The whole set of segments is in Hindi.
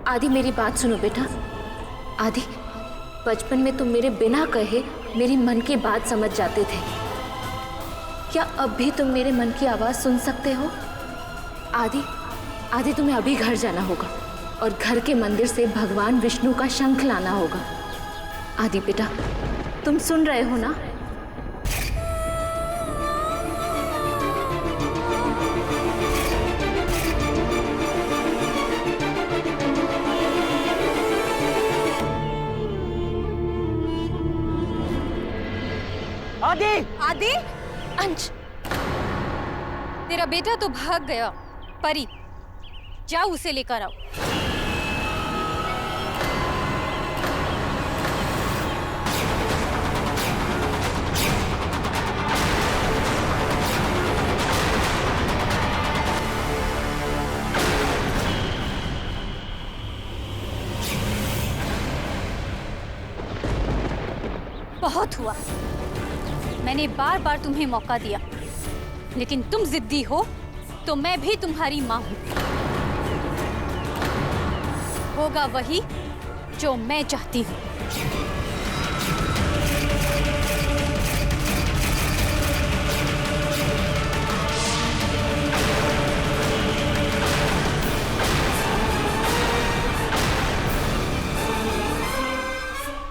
आदि मेरी बात सुनो बेटा। आदि, बचपन में तुम मेरे बिना कहे मेरी मन की बात समझ जाते थे। क्या अब भी तुम मेरे मन की आवाज सुन सकते हो? आदि, आदि तुम्हें अभी घर जाना होगा और घर के मंदिर से भगवान विष्णु का शंख लाना होगा। आदि बेटा, तुम सुन रहे हो ना? आदि! आदि! अंश, तेरा बेटा तो भाग गया। परी, जाओ उसे लेकर आओ। बहुत हुआ, मैंने बार बार तुम्हें मौका दिया, लेकिन तुम जिद्दी हो तो मैं भी तुम्हारी मां हूं। होगा वही जो मैं चाहती हूं।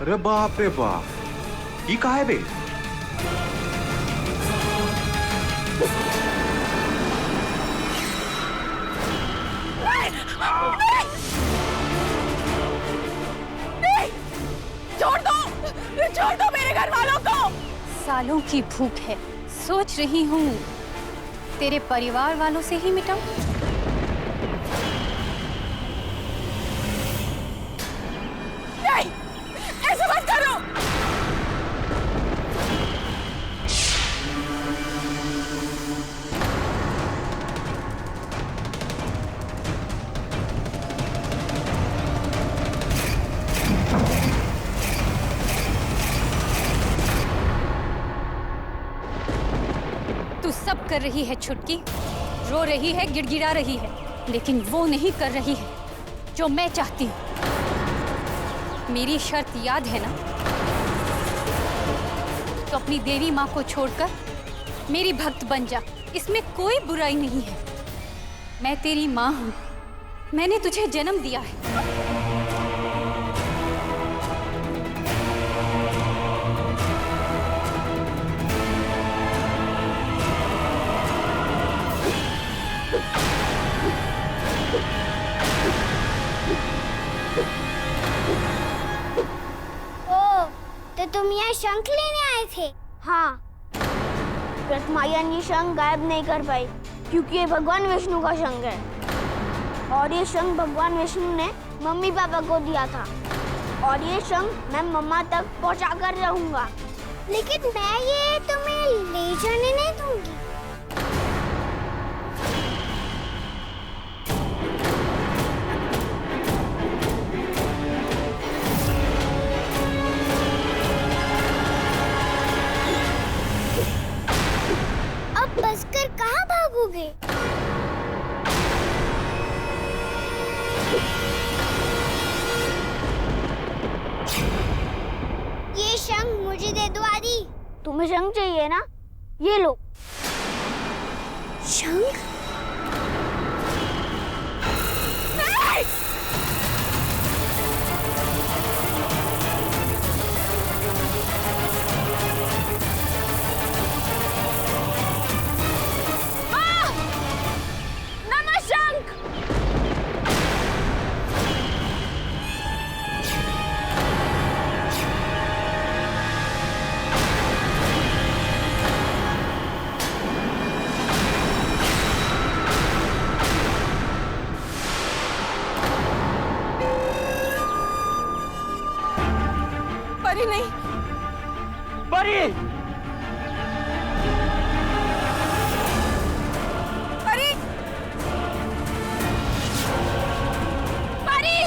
अरे बाप रे बाप, ये कहा है बे? छोड़ दो मेरे घर वालों को। सालों की भूख है, सोच रही हूँ तेरे परिवार वालों से ही मिटाऊं। नहीं, ऐसा मत करो। तू सब कर रही है छुटकी, रो रही है, गिड़गिड़ा रही है, लेकिन वो नहीं कर रही है जो मैं चाहती हूँ। मेरी शर्त याद है ना? तो अपनी देवी माँ को छोड़कर मेरी भक्त बन जा, इसमें कोई बुराई नहीं है। मैं तेरी माँ हूँ, मैंने तुझे जन्म दिया है। तो तुम यहाँ शंख लेने आए थे? हाँ, रत्माया ये शंख गायब नहीं कर पाई क्योंकि ये भगवान विष्णु का शंख है और ये शंख भगवान विष्णु ने मम्मी पापा को दिया था और ये शंख मैं मम्मा तक पहुँचा कर रहूंगा। लेकिन मैं ये तुम्हें ले जाने नहीं दूंगी। बसकर कहाँ भागोगे? ये शंख मुझे दे दो आदि। तुम्हें शंख चाहिए ना? ये लो। शंख? नहीं! परी नहीं, परी! परी! परी!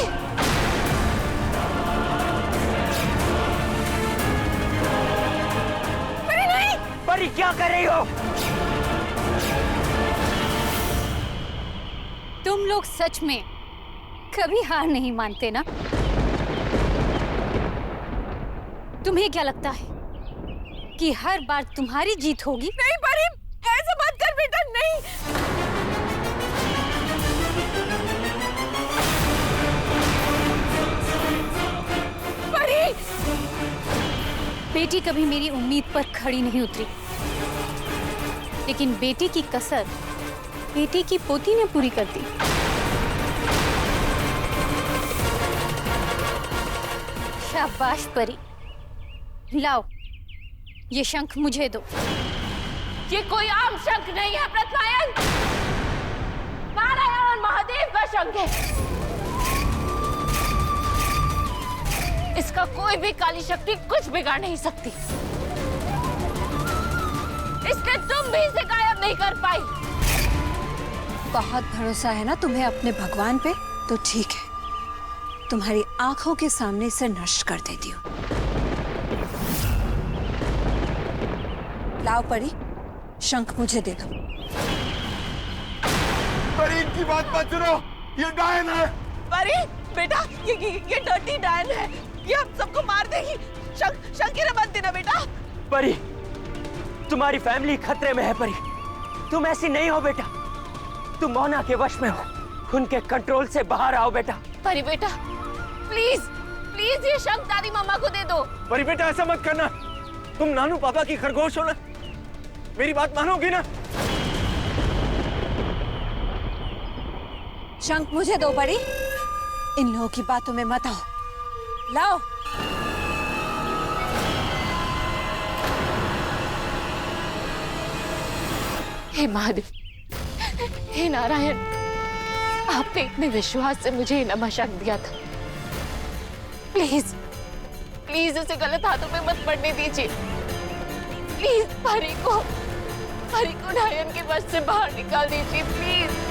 परी नहीं! परी क्या कर रही हो? तुम लोग सच में कभी हार नहीं मानते ना? तुम्हें क्या लगता है कि हर बार तुम्हारी जीत होगी? नहीं परी, ऐसा मत कर बेटा, नहीं। परी, बेटी कभी मेरी उम्मीद पर खड़ी नहीं उतरी, लेकिन बेटी की कसर बेटी की पोती ने पूरी कर दी। शाबाश परी, लाओ ये शंख मुझे दो। ये कोई आम शंख नहीं है प्रत्यायन, नारायण महादेव का शंख है। इसका कोई भी काली शक्ति कुछ बिगाड़ नहीं सकती। इसने तुम भी इसे गायब नहीं कर पाई। बहुत भरोसा है ना तुम्हें अपने भगवान पे? तो ठीक है, तुम्हारी आंखों के सामने इसे नष्ट कर देती हूँ। लाओ परी, शंख मुझे दे दो। परी इनकी बात मत सुनो, ये डायन है। परी बेटा, ये डर्टी डायन है, ये हम सबको मार देगी। शंख मत देना बेटा। परी, तुम्हारी फैमिली खतरे में है। परी, तुम ऐसी नहीं हो बेटा, तुम मोना के वश में हो, उनके कंट्रोल से बाहर आओ बेटा। परी बेटा, प्लीज प्लीज ये शंख दादी मम्मा को दे दो। परी बेटा ऐसा मत करना, तुम नानू पापा की खरगोश हो ना, मेरी बात मानोगी ना? शंख मुझे दो परी, इन लोगों की बातों में मत आओ। लाओ। हे महादेव, हे नारायण, आपने इतने विश्वास से मुझे इनामा शंख दिया था। प्लीज प्लीज उसे गलत हाथों में मत पड़ने दीजिए। प्लीज परी को डायन के वश से बाहर निकाल दीजिए, प्लीज।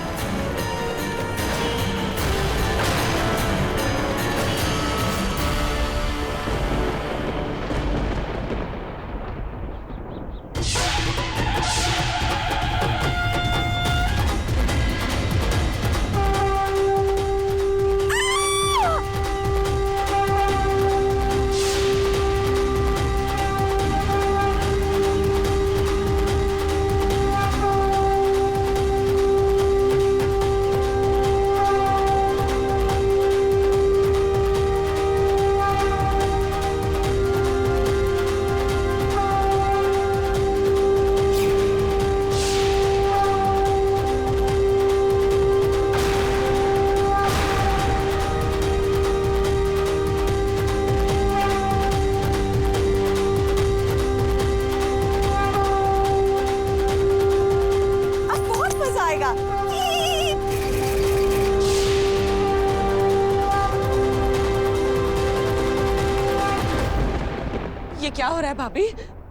ये क्या हो रहा है भाभी?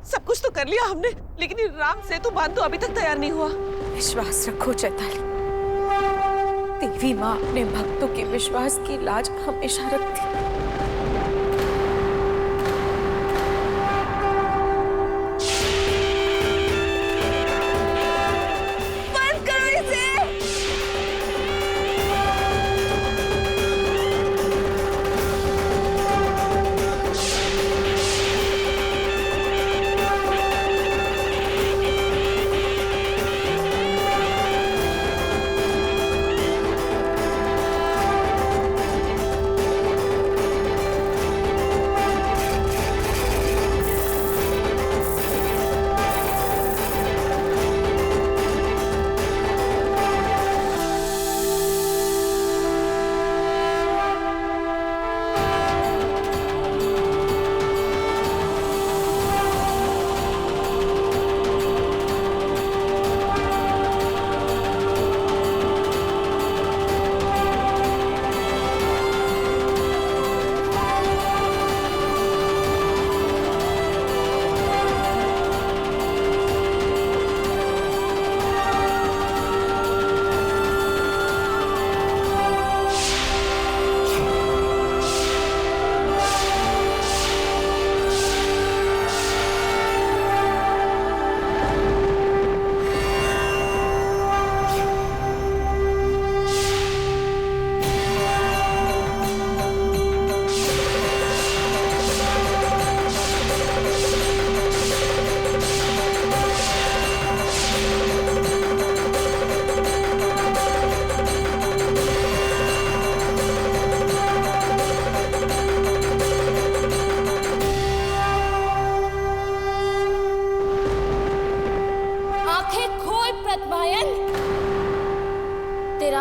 सब कुछ तो कर लिया हमने, लेकिन ये राम सेतु बांध तो अभी तक तैयार नहीं हुआ। विश्वास रखो चैताली, देवी माँ अपने भक्तों के विश्वास की लाज हमेशा रखती। बंद करो इसे।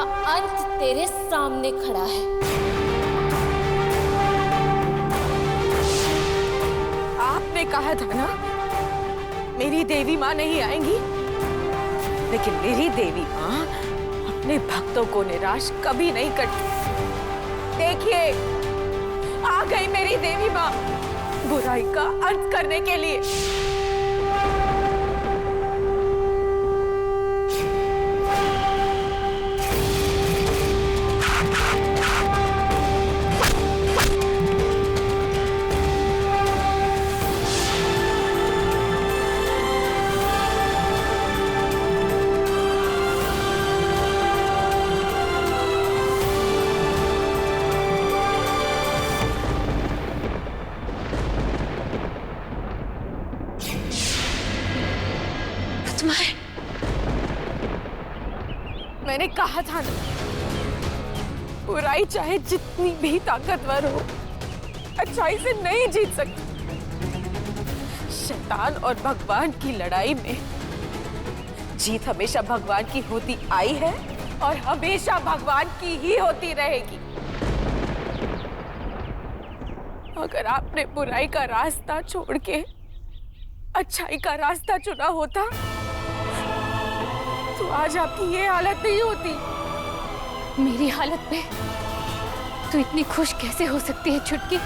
अंत तेरे सामने खड़ा है। आपने कहा था ना मेरी देवी माँ नहीं आएंगी, लेकिन मेरी देवी माँ अपने भक्तों को निराश कभी नहीं करती। देखिए, आ गई मेरी देवी माँ बुराई का अंत करने के लिए। मैंने कहा था ना, बुराई चाहे जितनी भी ताकतवर हो, अच्छाई से नहीं जीत सकती। शैतान और भगवान की लड़ाई में जीत हमेशा भगवान की होती आई है और हमेशा भगवान की ही होती रहेगी। अगर आपने बुराई का रास्ता छोड़ के अच्छाई का रास्ता चुना होता तो आज आपकी ये हालत नहीं होती। मेरी हालत में तू इतनी खुश कैसे हो सकती है छुटकी?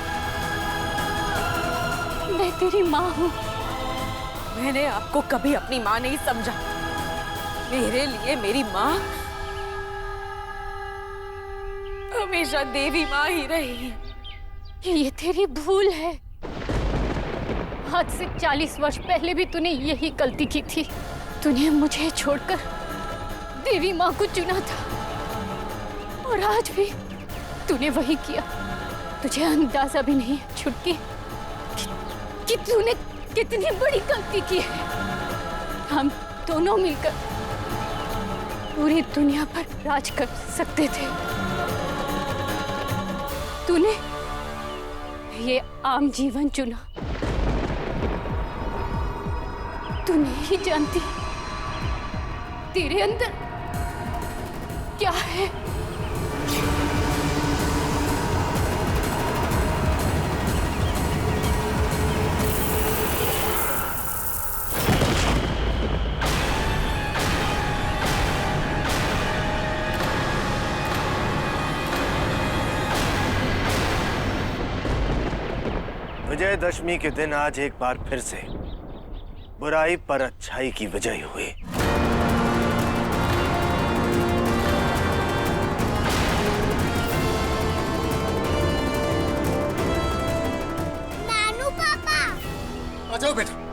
मैं तेरी माँ हूँ। मैंने आपको कभी अपनी माँ नहीं समझा। मेरे लिए मेरी माँ हमेशा देवी माँ ही रही है। ये तेरी भूल है। आज से 40 वर्ष पहले भी तूने यही गलती की थी। तूने मुझे छोड़कर देवी माँ को चुना था और आज भी तूने वही किया। तुझे अंदाजा भी नहीं है छुटकी कि तूने कितनी बड़ी गलती की है। हम दोनों मिलकर पूरी दुनिया पर राज कर सकते थे। तूने ये आम जीवन चुना। तू नहीं जानती तेरे अंदर क्या है। विजयदशमी के दिन आज एक बार फिर से बुराई पर अच्छाई की विजय हुई। नानू पापा, आ जाओ बेटा।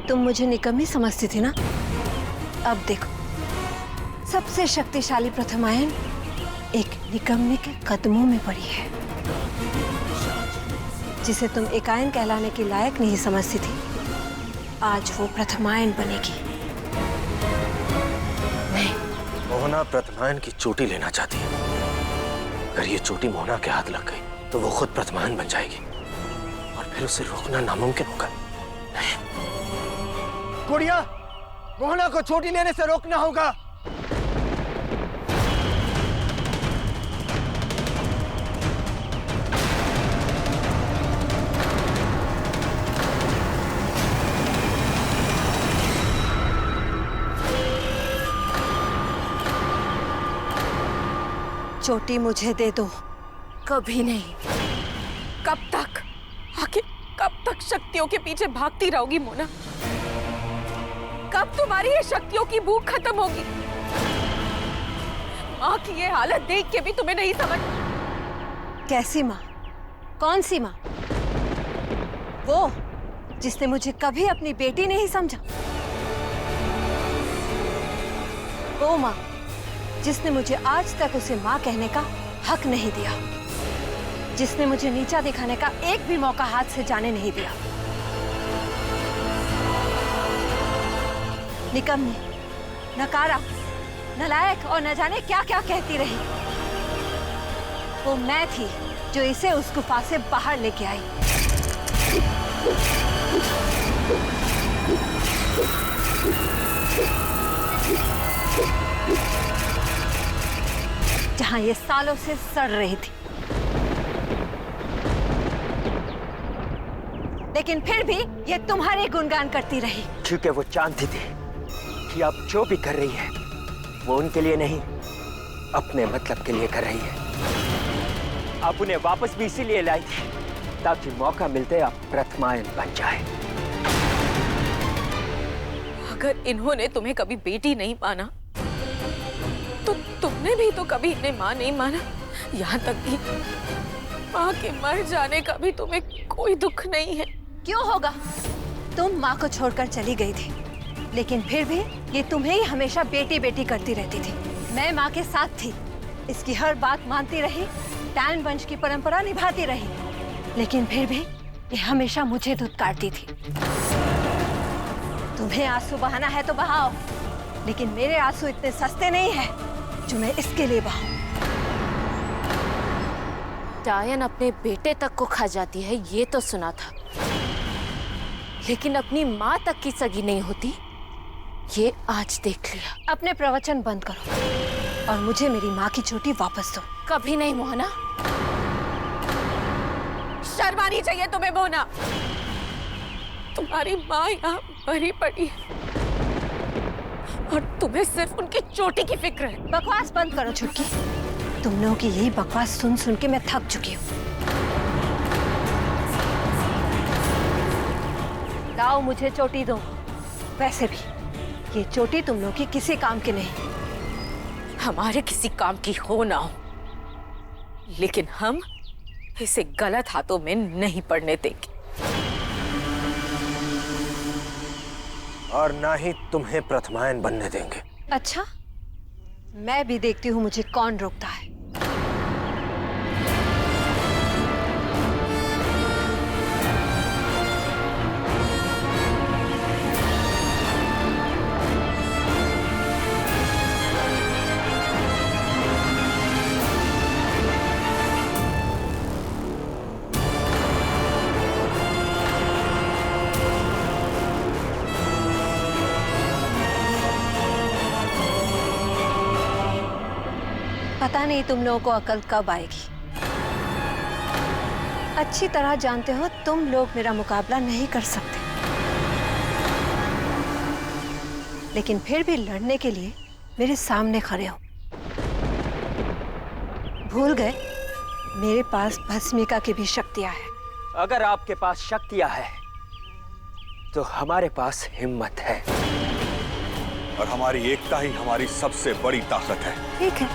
तुम मुझे निकम्मी समझती थी ना? अब देखो, सबसे शक्तिशाली प्रथमायन एक निकम्मे के कदमों में पड़ी है। जिसे तुम एकायन कहलाने के लायक नहीं समझती थी, आज वो प्रथमायन बनेगी। मोहना प्रथमायन की चोटी लेना चाहती है। अगर ये चोटी मोहना के हाथ लग गई तो वो खुद प्रथमायन बन जाएगी और फिर उसे रोकना नामुमकिन होगा। नहीं गुड़िया, मोहना को चोटी लेने से रोकना होगा। चोटी मुझे दे दो। कभी नहीं। कब तक? आखिर कब तक शक्तियों के पीछे भागती रहोगी मोना? कब तुम्हारी ये शक्तियों की भूख खत्म होगी? माँ की ये हालत देख के भी तुम्हें नहीं समझ? कैसी माँ? कौन सी माँ? वो जिसने मुझे कभी अपनी बेटी नहीं समझा। वो माँ जिसने मुझे आज तक उसे माँ कहने का हक नहीं दिया, जिसने मुझे नीचा दिखाने का एक भी मौका हाथ से जाने नहीं दिया। निकम्मी, नकारा, नालायक और न जाने क्या क्या कहती रही। वो मैं थी जो इसे उस गुफा से बाहर लेके आई। जहां ये सालों से सड़ रही थी, लेकिन फिर भी ये तुम्हारे गुणगान करती रही। क्योंकि वो जानती थी कि अब जो भी कर रही है वो उनके लिए नहीं, अपने मतलब के लिए कर रही है। अब उन्हें वापस भी इसीलिए लाई थी ताकि मौका मिलते अब प्रथमायन बन जाए। अगर इन्होंने तुम्हें कभी बेटी नहीं माना तो तुमने भी तो कभी इन्हें माँ नहीं माना। यहाँ तक कि माँ के मर जाने का भी तुम्हें कोई दुख नहीं है। क्यों होगा? तुम माँ को छोड़कर चली गई थी, लेकिन फिर भी ये तुम्हें ही हमेशा बेटी बेटी करती रहती थी। मैं माँ के साथ थी, इसकी हर बात मानती रही, टैन वंश की परंपरा निभाती रही, लेकिन फिर भी ये हमेशा मुझे धुतकारती थी। तुम्हें आंसू बहाना है तो बहाओ, लेकिन मेरे आंसू इतने सस्ते नहीं हैं जो मैं इसके लिए बहाऊं। डायन अपने बेटे तक को खा जाती है ये तो सुना था, लेकिन अपनी माँ तक की सगी नहीं होती ये आज देख लिया। अपने प्रवचन बंद करो और मुझे मेरी माँ की चोटी वापस दो। कभी नहीं मोहना। शर्म आनी चाहिए तुम्हें मोना। तुम्हारी माँ यहाँ मरी पड़ी है और तुम्हें सिर्फ उनकी चोटी की फिक्र है। बकवास बंद करो छुटकी। तुम लोगों की यही बकवास सुन सुन के मैं थक चुकी हूँ। लाओ मुझे चोटी दो। वैसे भी ये चोटी तुम लोगों की किसी काम की नहीं। हमारे किसी काम की हो ना हो, लेकिन हम इसे गलत हाथों में नहीं पड़ने देंगे। और ना ही तुम्हें प्रथमायन बनने देंगे। अच्छा, मैं भी देखती हूँ मुझे कौन रोकता है। पता नहीं तुम लोगों को अकल कब आएगी। अच्छी तरह जानते हो तुम लोग मेरा मुकाबला नहीं कर सकते, लेकिन फिर भी लड़ने के लिए मेरे सामने खड़े हो। भूल गए मेरे पास भस्मिका की भी शक्तियां हैं। अगर आपके पास शक्तियां है तो हमारे पास हिम्मत है, और हमारी एकता ही हमारी सबसे बड़ी ताकत है। ठीक है,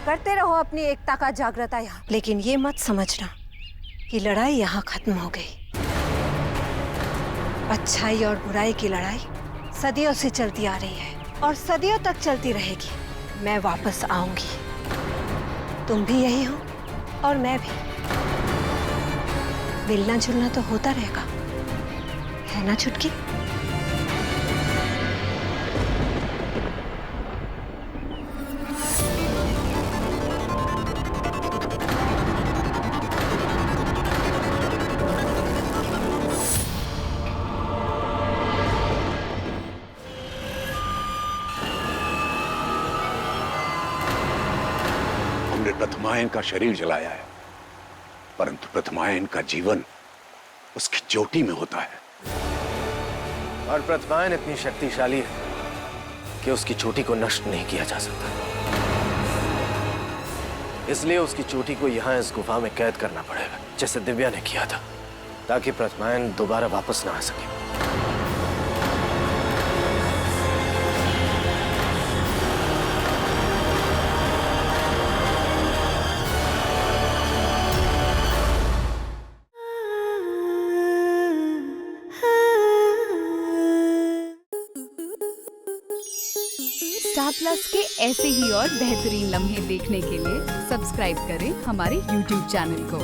करते रहो अपनी एकता का जागृता यहाँ, लेकिन ये मत समझना कि लड़ाई यहाँ खत्म हो गई। अच्छाई और बुराई की लड़ाई सदियों से चलती आ रही है और सदियों तक चलती रहेगी। मैं वापस आऊंगी, तुम भी यही हो और मैं भी। मिलना जुलना तो होता रहेगा, है ना छुटकी? हमने प्रथमायन का शरीर जलाया है, परंतु प्रथमायन का जीवन उसकी चोटी में होता है। और प्रथमायन इतनी शक्तिशाली है कि उसकी चोटी को नष्ट नहीं किया जा सकता। इसलिए उसकी चोटी को यहाँ इस गुफा में कैद करना पड़ेगा, जैसे दिव्या ने किया था, ताकि प्रथमायन दोबारा वापस ना आ सके। स्टार प्लस के ऐसे ही और बेहतरीन लम्हे देखने के लिए सब्सक्राइब करें हमारे YouTube चैनल को।